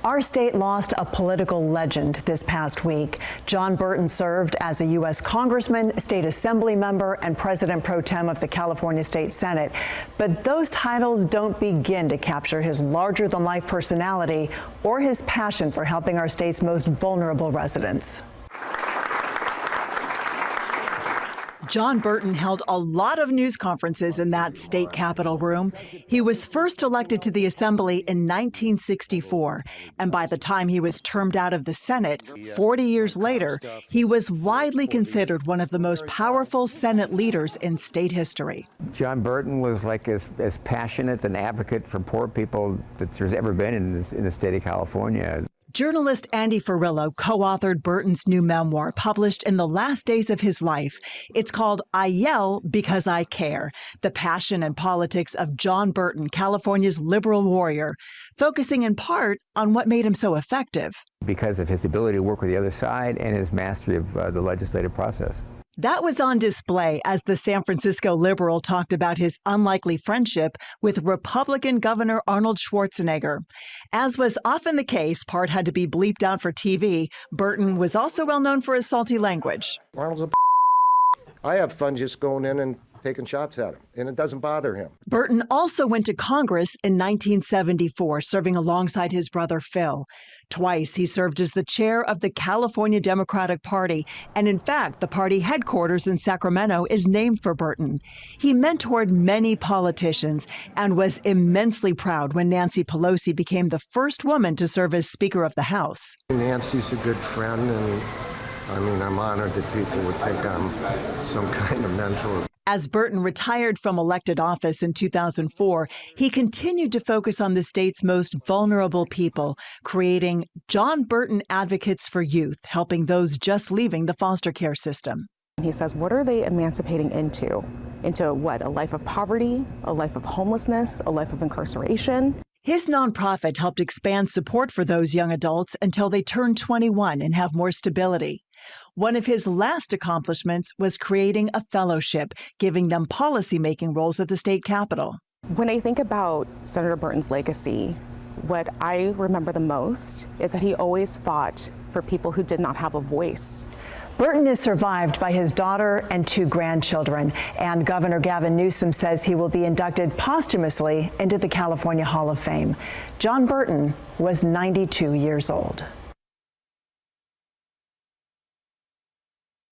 Our state lost a political legend this past week. John Burton served as a U.S. Congressman, state assembly member, and president pro tem of the California State Senate. But those titles don't begin to capture his larger-than-life personality or his passion for helping our state's most vulnerable residents. John Burton held a lot of news conferences in that state capitol room. He was first elected to the Assembly in 1964, and by the time he was termed out of the Senate, 40 years later, he was widely considered one of the most powerful Senate leaders in state history. John Burton was like as passionate an advocate for poor people that there's ever been in the state of California. Journalist Andy Ferrillo co-authored Burton's new memoir, published in the last days of his life. It's called I Yell Because I Care, the passion and politics of John Burton, California's liberal warrior, focusing in part on what made him so effective. Because of his ability to work with the other side and his mastery of the legislative process. That was on display as the San Francisco liberal talked about his unlikely friendship with Republican Governor Arnold Schwarzenegger. As was often the case, part had to be bleeped out for TV. Burton was also well known for his salty language. Arnold's a I have fun just going in and taking shots at him, and it doesn't bother him. Burton also went to Congress in 1974, serving alongside his brother Phil. Twice, he served as the chair of the California Democratic Party, and in fact, the party headquarters in Sacramento is named for Burton. He mentored many politicians and was immensely proud when Nancy Pelosi became the first woman to serve as Speaker of the House. Nancy's a good friend, and I'm honored that people would think I'm some kind of mentor. As Burton retired from elected office in 2004, he continued to focus on the state's most vulnerable people, creating John Burton Advocates for Youth, helping those just leaving the foster care system. He says, what are they emancipating into? Into what? A life of poverty, a life of homelessness, a life of incarceration? His nonprofit helped expand support for those young adults until they turn 21 and have more stability. One of his last accomplishments was creating a fellowship, giving them policy-making roles at the state capitol. When I think about Senator Burton's legacy, what I remember the most is that he always fought for people who did not have a voice. Burton is survived by his daughter and 2 grandchildren, and Governor Gavin Newsom says he will be inducted posthumously into the California Hall of Fame. John Burton was 92 years old.